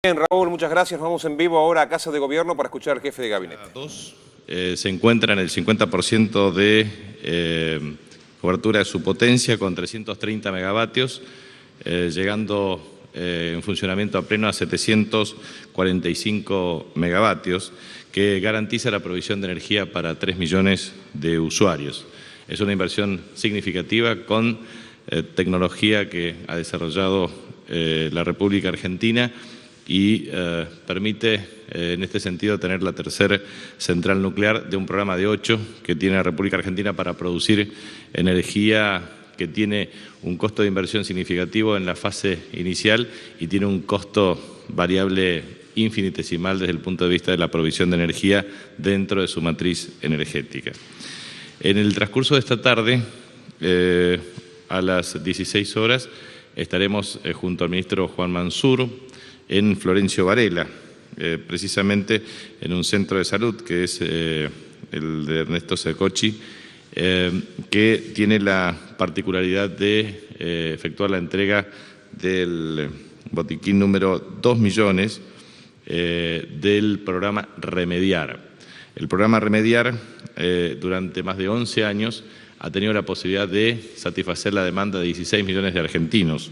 Bien, Raúl, muchas gracias. Vamos en vivo ahora a Casa de Gobierno para escuchar al jefe de gabinete. Se encuentra en el 50% de cobertura de su potencia con 330 megavatios, llegando en funcionamiento a pleno a 745 megavatios, que garantiza la provisión de energía para 3 millones de usuarios. Es una inversión significativa con tecnología que ha desarrollado la República Argentina y permite en este sentido tener la tercera central nuclear de un programa de 8 que tiene la República Argentina para producir energía que tiene un costo de inversión significativo en la fase inicial y tiene un costo variable infinitesimal desde el punto de vista de la provisión de energía dentro de su matriz energética. En el transcurso de esta tarde, a las 16 horas, estaremos junto al ministro Juan Mansur en Florencio Varela, precisamente en un centro de salud que es el de Ernesto Sacocci, que tiene la particularidad de efectuar la entrega del botiquín número 2 millones del programa Remediar. El programa Remediar durante más de 11 años ha tenido la posibilidad de satisfacer la demanda de 16 millones de argentinos.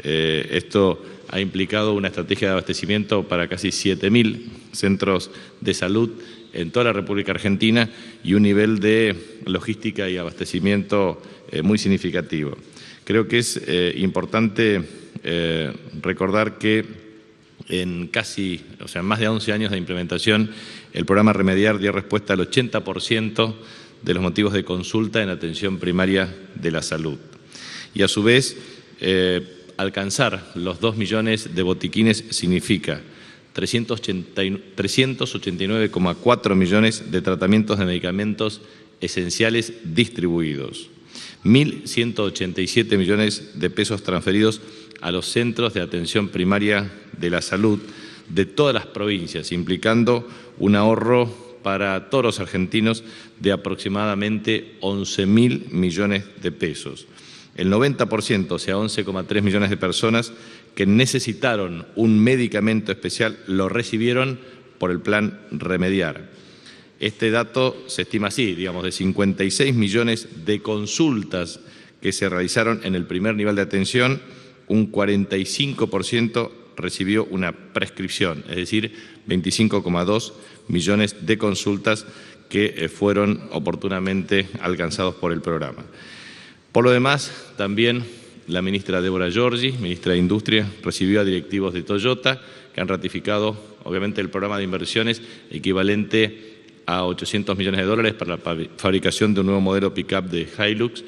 Esto ha implicado una estrategia de abastecimiento para casi 7.000 centros de salud en toda la República Argentina y un nivel de logística y abastecimiento muy significativo. Creo que es importante recordar que en más de 11 años de implementación, el programa Remediar dio respuesta al 80% de los motivos de consulta en atención primaria de la salud. Y a su vez, alcanzar los 2 millones de botiquines significa 389,4 millones de tratamientos de medicamentos esenciales distribuidos, 1.187 millones de pesos transferidos a los centros de atención primaria de la salud de todas las provincias, implicando un ahorro para todos los argentinos de aproximadamente 11.000 millones de pesos. El 90%, o sea, 11,3 millones de personas que necesitaron un medicamento especial, lo recibieron por el plan Remediar. Este dato se estima así, de 56 millones de consultas que se realizaron en el primer nivel de atención, un 45% recibió una prescripción, es decir, 25,2 millones de consultas que fueron oportunamente alcanzados por el programa. Por lo demás, también la ministra Débora Giorgi, ministra de Industria, recibió a directivos de Toyota que han ratificado, obviamente, el programa de inversiones equivalente a 800 millones de dólares para la fabricación de un nuevo modelo pick-up de Hilux,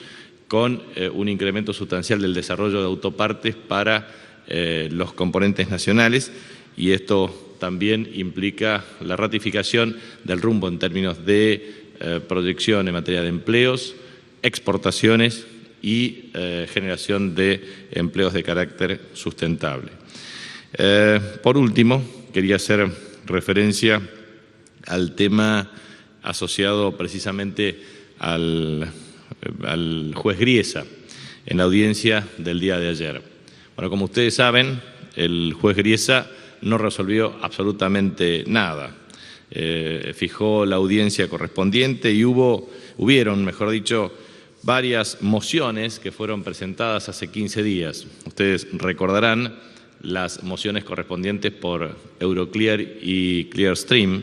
con un incremento sustancial del desarrollo de autopartes para los componentes nacionales, y esto también implica la ratificación del rumbo en términos de proyección en materia de empleos, exportaciones y generación de empleos de carácter sustentable. Por último, quería hacer referencia al tema asociado precisamente al juez Griesa en la audiencia del día de ayer. Bueno, como ustedes saben, el juez Griesa no resolvió absolutamente nada. Fijó la audiencia correspondiente y hubieron, mejor dicho, varias mociones que fueron presentadas hace 15 días. Ustedes recordarán las mociones correspondientes por Euroclear y Clearstream,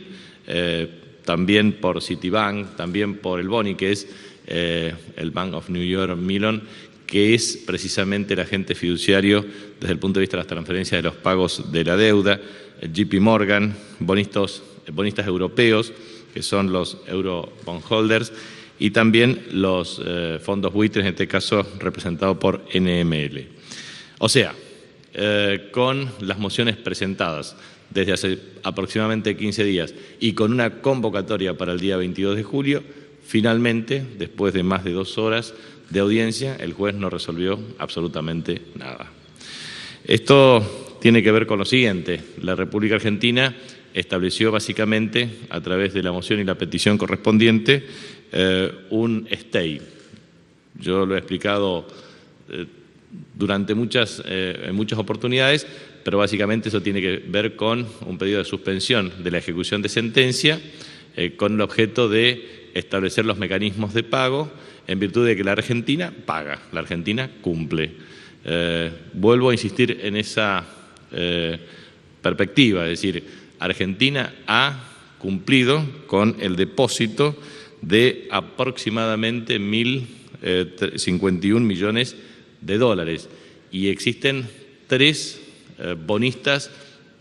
también por Citibank, también por el BONI, que es el Bank of New York Mellon, que es precisamente el agente fiduciario desde el punto de vista de las transferencias de los pagos de la deuda, JP Morgan, bonistas europeos, que son los Euro Bondholders, y también los fondos buitres, en este caso representado por NML. O sea, con las mociones presentadas desde hace aproximadamente 15 días y con una convocatoria para el día 22 de julio, finalmente, después de más de 2 horas de audiencia, el juez no resolvió absolutamente nada. Esto tiene que ver con lo siguiente: la República Argentina estableció básicamente, a través de la moción y la petición correspondiente, un stay. Yo lo he explicado durante en muchas oportunidades, pero básicamente eso tiene que ver con un pedido de suspensión de la ejecución de sentencia con el objeto de establecer los mecanismos de pago en virtud de que la Argentina paga, la Argentina cumple. Vuelvo a insistir en esa perspectiva, es decir, Argentina ha cumplido con el depósito de aproximadamente 1.051 millones de dólares y existen tres bonistas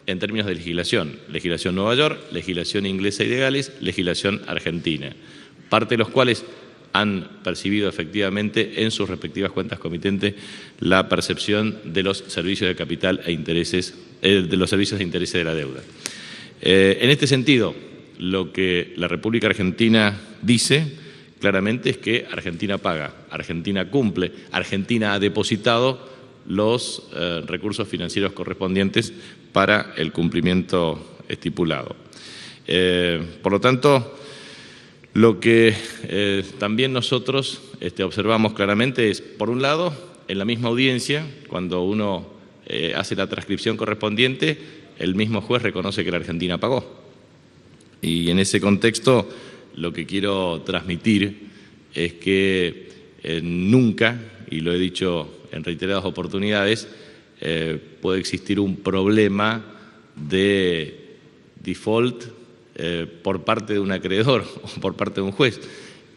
en términos de legislación: legislación Nueva York, legislación inglesa y de Gales, legislación argentina, parte de los cuales han percibido efectivamente en sus respectivas cuentas comitentes la percepción de los servicios de capital e intereses, de los servicios de intereses de la deuda. En este sentido, lo que la República Argentina dice claramente es que Argentina paga, Argentina cumple, Argentina ha depositado los recursos financieros correspondientes para el cumplimiento estipulado. Por lo tanto, lo que también nosotros observamos claramente es, por un lado, en la misma audiencia, cuando uno hace la transcripción correspondiente, el mismo juez reconoce que la Argentina pagó. Y en ese contexto, lo que quiero transmitir es que nunca, y lo he dicho en reiteradas oportunidades, puede existir un problema de default por parte de un acreedor o por parte de un juez.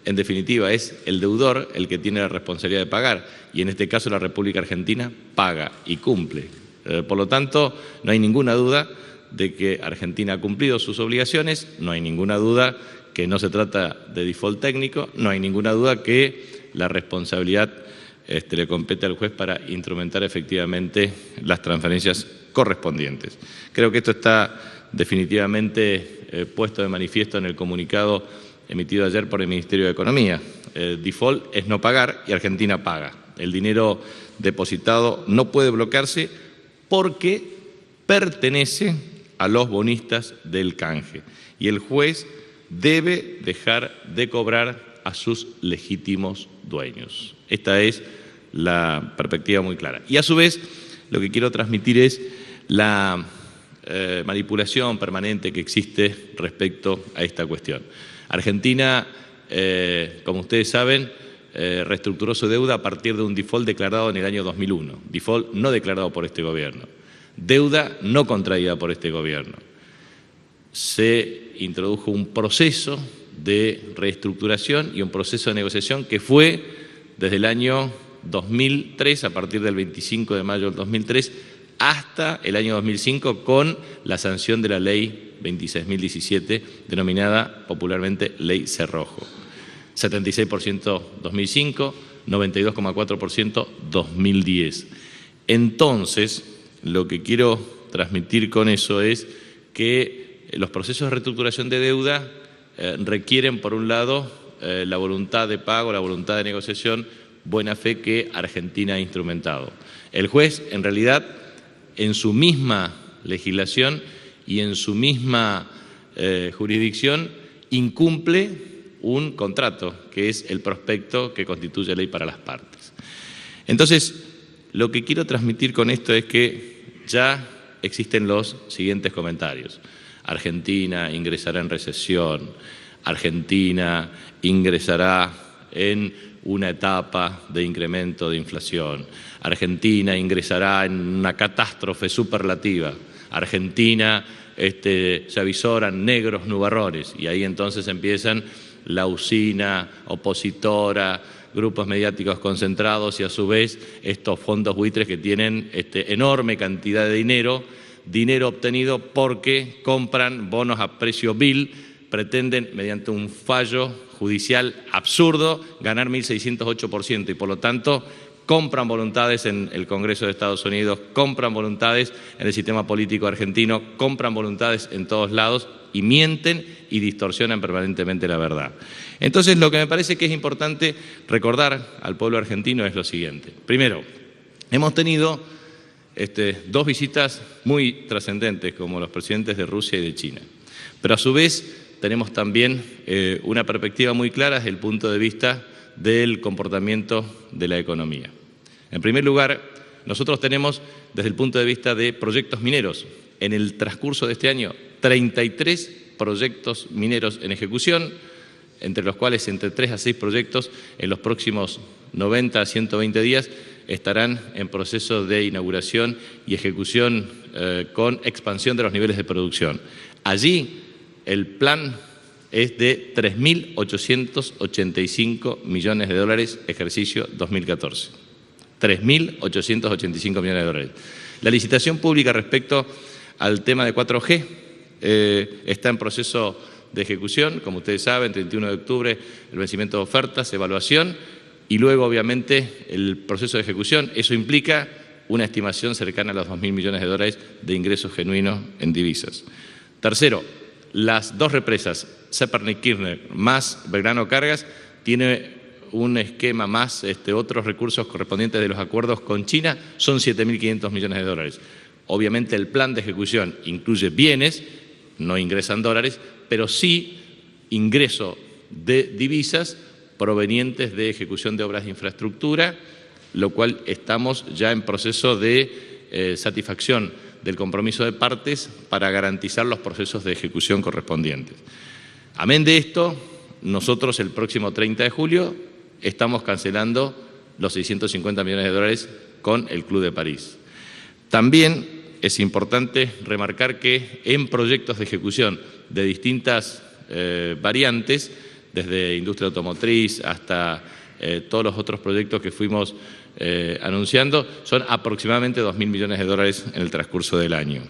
En definitiva, es el deudor el que tiene la responsabilidad de pagar y en este caso la República Argentina paga y cumple. Por lo tanto, no hay ninguna duda de que Argentina ha cumplido sus obligaciones, no hay ninguna duda que no se trata de default técnico, no hay ninguna duda que la responsabilidad le compete al juez para instrumentar efectivamente las transferencias correspondientes. Creo que esto está definitivamente puesto de manifiesto en el comunicado emitido ayer por el Ministerio de Economía. Default es no pagar y Argentina paga. El dinero depositado no puede bloquearse porque pertenece a los bonistas del canje y el juez debe dejar de cobrar a sus legítimos dueños. Esta es la perspectiva muy clara. Y a su vez, lo que quiero transmitir es la manipulación permanente que existe respecto a esta cuestión. Argentina, como ustedes saben, reestructuró su deuda a partir de un default declarado en el año 2001, default no declarado por este gobierno, deuda no contraída por este gobierno. Se introdujo un proceso de reestructuración y un proceso de negociación que fue desde el año 2003, a partir del 25 de mayo del 2003, hasta el año 2005 con la sanción de la Ley 26.017, denominada popularmente Ley Cerrojo. 76% 2005, 92,4% 2010. Entonces, lo que quiero transmitir con eso es que los procesos de reestructuración de deuda requieren, por un lado, la voluntad de pago, la voluntad de negociación, buena fe que Argentina ha instrumentado. El juez, en realidad, en su misma legislación y en su misma jurisdicción, incumple un contrato, que es el prospecto que constituye ley para las partes. Entonces, lo que quiero transmitir con esto es que ya existen los siguientes comentarios. Argentina ingresará en recesión, Argentina ingresará en una etapa de incremento de inflación, Argentina ingresará en una catástrofe superlativa, Argentina se avisoran negros nubarrones y ahí entonces empiezan la usina opositora, grupos mediáticos concentrados y a su vez estos fondos buitres que tienen enorme cantidad de dinero obtenido porque compran bonos a precio vil, pretenden mediante un fallo judicial absurdo ganar 1.608% y por lo tanto compran voluntades en el Congreso de Estados Unidos, compran voluntades en el sistema político argentino, compran voluntades en todos lados y mienten y distorsionan permanentemente la verdad. Entonces, lo que me parece que es importante recordar al pueblo argentino es lo siguiente. Primero, hemos tenido dos visitas muy trascendentes como los presidentes de Rusia y de China, pero a su vez tenemos también una perspectiva muy clara desde el punto de vista del comportamiento de la economía. En primer lugar, nosotros tenemos, desde el punto de vista de proyectos mineros, en el transcurso de este año, 33 proyectos mineros en ejecución, entre los cuales entre 3 a 6 proyectos en los próximos 90 a 120 días estarán en proceso de inauguración y ejecución con expansión de los niveles de producción. Allí el plan es de 3.885 millones de dólares ejercicio 2014. 3.885 millones de dólares. La licitación pública respecto al tema de 4G está en proceso de ejecución, como ustedes saben, 31 de octubre, el vencimiento de ofertas, evaluación y luego, obviamente, el proceso de ejecución. Eso implica una estimación cercana a los 2.000 millones de dólares de ingresos genuinos en divisas. Tercero, las dos represas, Zepernik-Kirchner más Belgrano Cargas, tiene un esquema más otros recursos correspondientes de los acuerdos con China, son 7.500 millones de dólares. Obviamente el plan de ejecución incluye bienes, no ingresan dólares, pero sí ingreso de divisas provenientes de ejecución de obras de infraestructura, lo cual estamos ya en proceso de satisfacción del compromiso de partes para garantizar los procesos de ejecución correspondientes. Amén de esto, nosotros el próximo 30 de julio estamos cancelando los 650 millones de dólares con el Club de París. También es importante remarcar que en proyectos de ejecución de distintas variantes, desde industria automotriz hasta todos los otros proyectos que fuimos anunciando, son aproximadamente 2.000 millones de dólares en el transcurso del año.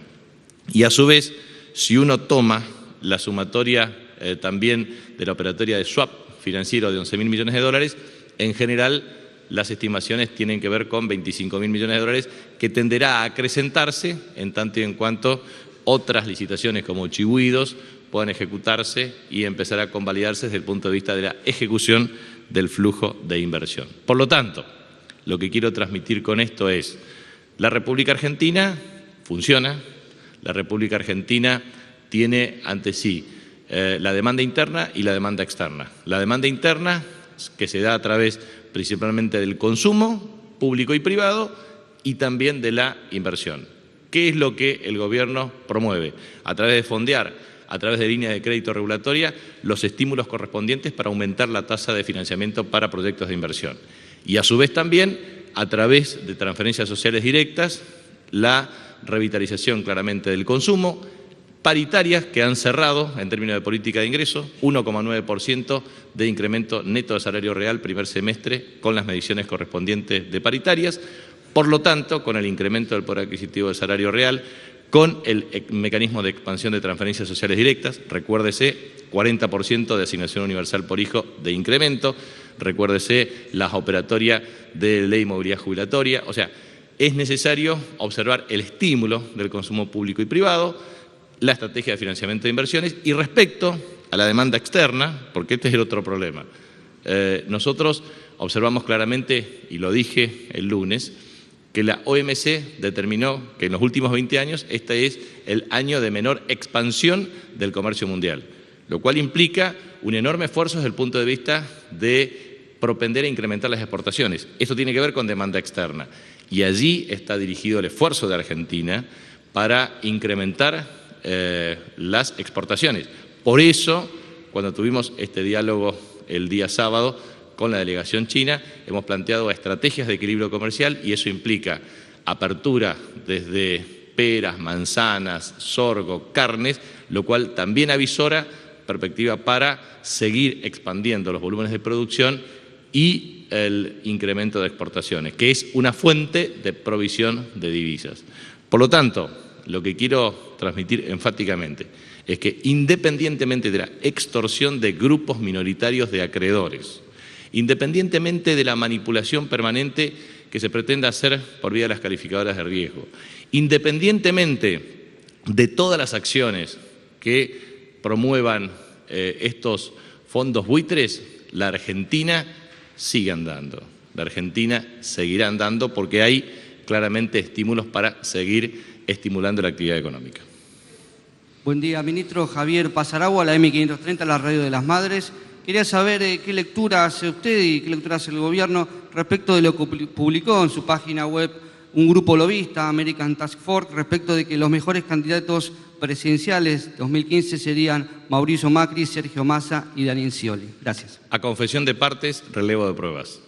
Y a su vez, si uno toma la sumatoria también de la operatoria de swap financiero de 11.000 millones de dólares, en general las estimaciones tienen que ver con 25.000 millones de dólares, que tenderá a acrecentarse en tanto y en cuanto otras licitaciones como Chihuidos puedan ejecutarse y empezar a convalidarse desde el punto de vista de la ejecución del flujo de inversión. Por lo tanto, lo que quiero transmitir con esto es: la República Argentina funciona, la República Argentina tiene ante sí la demanda interna y la demanda externa. La demanda interna, que se da a través principalmente del consumo público y privado y también de la inversión. ¿Qué es lo que el gobierno promueve? A través de fondear, a través de líneas de crédito regulatoria, los estímulos correspondientes para aumentar la tasa de financiamiento para proyectos de inversión. Y a su vez también, a través de transferencias sociales directas, la revitalización claramente del consumo, paritarias que han cerrado en términos de política de ingresos, 1,9% de incremento neto de salario real primer semestre con las mediciones correspondientes de paritarias. Por lo tanto, con el incremento del poder adquisitivo del salario real, con el mecanismo de expansión de transferencias sociales directas, recuérdese, 40% de asignación universal por hijo de incremento, recuérdese las operatorias de ley de movilidad jubilatoria. O sea, es necesario observar el estímulo del consumo público y privado, la estrategia de financiamiento de inversiones y respecto a la demanda externa, porque este es el otro problema. Nosotros observamos claramente, y lo dije el lunes, que la OMC determinó que en los últimos 20 años este es el año de menor expansión del comercio mundial, lo cual implica un enorme esfuerzo desde el punto de vista de propender a incrementar las exportaciones. Esto tiene que ver con demanda externa y allí está dirigido el esfuerzo de Argentina para incrementar las exportaciones. Por eso, cuando tuvimos este diálogo el día sábado con la delegación china, hemos planteado estrategias de equilibrio comercial y eso implica apertura desde peras, manzanas, sorgo, carnes, lo cual también avisora perspectiva para seguir expandiendo los volúmenes de producción y el incremento de exportaciones, que es una fuente de provisión de divisas. Por lo tanto, lo que quiero transmitir enfáticamente es que independientemente de la extorsión de grupos minoritarios de acreedores, independientemente de la manipulación permanente que se pretenda hacer por vía de las calificadoras de riesgo, independientemente de todas las acciones que promuevan estos fondos buitres, la Argentina sigue andando. La Argentina seguirá andando porque hay claramente estímulos para seguir estimulando la actividad económica. Buen día, ministro. Javier Pasaragua, la M530, la Radio de las Madres. Quería saber qué lectura hace usted y qué lectura hace el gobierno respecto de lo que publicó en su página web un grupo lobista, American Task Force, respecto de que los mejores candidatos presidenciales 2015 serían Mauricio Macri, Sergio Massa y Daniel Scioli. Gracias. A confesión de partes, relevo de pruebas.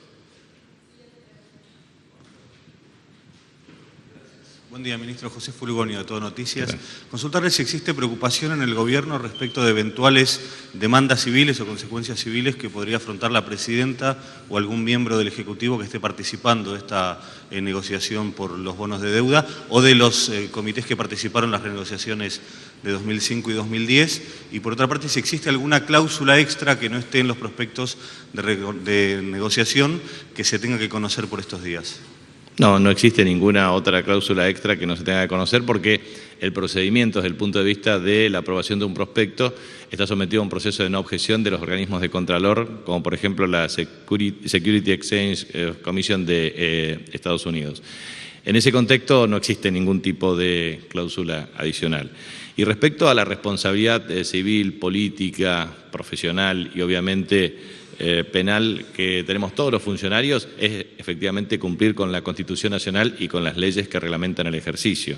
Buen día, ministro. José Fulgonio, de Todo Noticias. Consultarle si existe preocupación en el Gobierno respecto de eventuales demandas civiles o consecuencias civiles que podría afrontar la Presidenta o algún miembro del Ejecutivo que esté participando de esta negociación por los bonos de deuda, o de los comités que participaron en las renegociaciones de 2005 y 2010. Y por otra parte, si existe alguna cláusula extra que no esté en los prospectos de negociación que se tenga que conocer por estos días. No, no existe ninguna otra cláusula extra que no se tenga que conocer porque el procedimiento desde el punto de vista de la aprobación de un prospecto está sometido a un proceso de no objeción de los organismos de Contralor, como por ejemplo la Security Exchange Commission de Estados Unidos. En ese contexto no existe ningún tipo de cláusula adicional. Y respecto a la responsabilidad civil, política, profesional y obviamente penal que tenemos todos los funcionarios, es efectivamente cumplir con la Constitución Nacional y con las leyes que reglamentan el ejercicio.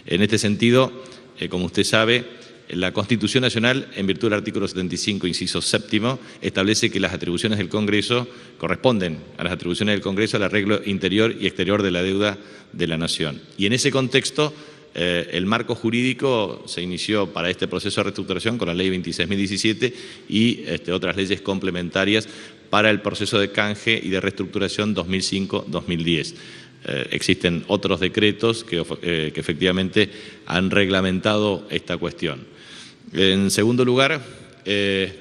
En este sentido, como usted sabe, la Constitución Nacional, en virtud del artículo 75, inciso séptimo, establece que las atribuciones del Congreso corresponden a las atribuciones del Congreso al arreglo interior y exterior de la deuda de la Nación. Y en ese contexto, el marco jurídico se inició para este proceso de reestructuración con la Ley 26.017 y otras leyes complementarias para el proceso de canje y de reestructuración 2005-2010. Existen otros decretos que efectivamente han reglamentado esta cuestión. En segundo lugar,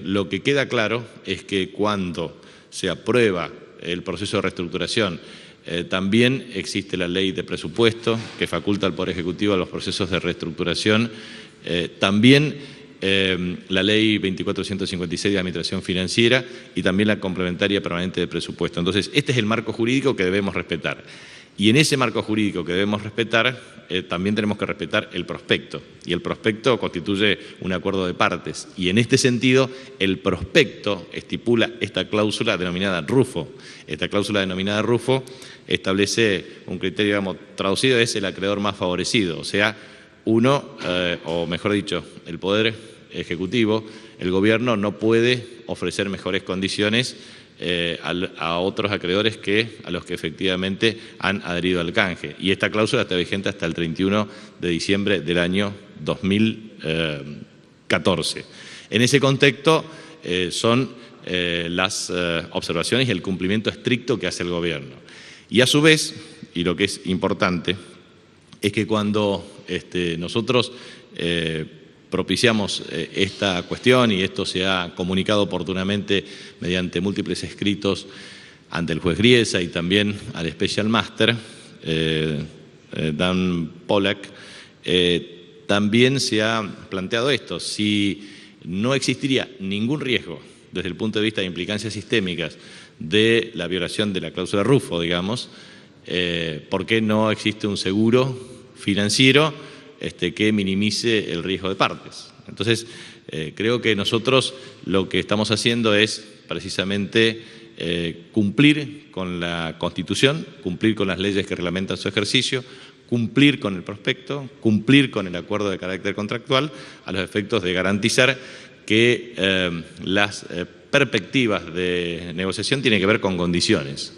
lo que queda claro es que cuando se aprueba el proceso de reestructuración, también existe la ley de presupuesto que faculta al Poder Ejecutivo a los procesos de reestructuración. También la ley 2456 de Administración Financiera y también la complementaria permanente de presupuesto. Entonces, este es el marco jurídico que debemos respetar. Y en ese marco jurídico que debemos respetar, también tenemos que respetar el prospecto. Y el prospecto constituye un acuerdo de partes. Y en este sentido, el prospecto estipula esta cláusula denominada RUFO. Esta cláusula denominada RUFO establece un criterio, digamos, traducido, es el acreedor más favorecido. O sea, uno, o mejor dicho, el Poder Ejecutivo, el Gobierno no puede ofrecer mejores condiciones a otros acreedores que a los que efectivamente han adherido al canje. Y esta cláusula está vigente hasta el 31 de diciembre del año 2014. En ese contexto son las observaciones y el cumplimiento estricto que hace el Gobierno. Y a su vez, y lo que es importante, es que cuando nosotros propiciamos esta cuestión y esto se ha comunicado oportunamente mediante múltiples escritos ante el juez Griesa y también al Special Master, Dan Pollack, también se ha planteado esto: si no existiría ningún riesgo desde el punto de vista de implicancias sistémicas de la violación de la cláusula RUFO, digamos, ¿por qué no existe un seguro financiero que minimice el riesgo de partes? Entonces, creo que nosotros lo que estamos haciendo es precisamente cumplir con la Constitución, cumplir con las leyes que reglamentan su ejercicio, cumplir con el prospecto, cumplir con el acuerdo de carácter contractual, a los efectos de garantizar que las perspectivas de negociación tienen que ver con condiciones.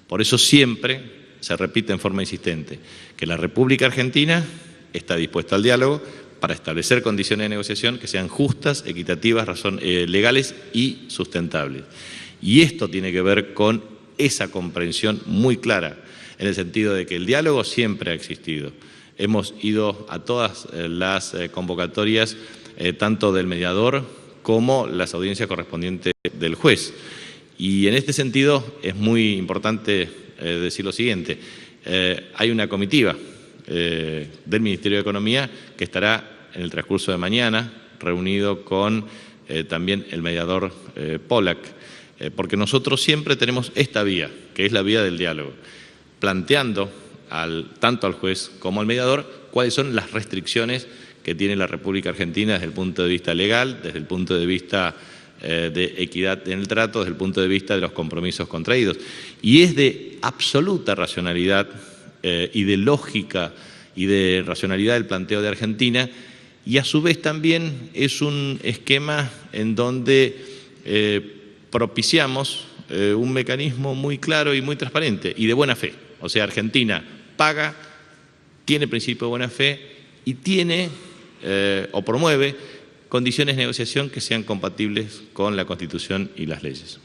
Por eso siempre se repite en forma insistente que la República Argentina está dispuesta al diálogo para establecer condiciones de negociación que sean justas, equitativas, legales y sustentables. Y esto tiene que ver con esa comprensión muy clara, en el sentido de que el diálogo siempre ha existido. Hemos ido a todas las convocatorias, tanto del mediador como las audiencias correspondientes del juez. Y en este sentido es muy importante decir lo siguiente: hay una comitiva del Ministerio de Economía que estará en el transcurso de mañana reunido con también el mediador Pollack, porque nosotros siempre tenemos esta vía, que es la vía del diálogo, planteando tanto al juez como al mediador cuáles son las restricciones que tiene la República Argentina desde el punto de vista legal, desde el punto de vista de equidad en el trato, desde el punto de vista de los compromisos contraídos. Y es de absoluta racionalidad y de lógica y de racionalidad del planteo de Argentina, y a su vez también es un esquema en donde propiciamos un mecanismo muy claro y muy transparente y de buena fe. O sea, Argentina paga, tiene principio de buena fe y tiene o promueve condiciones de negociación que sean compatibles con la Constitución y las leyes.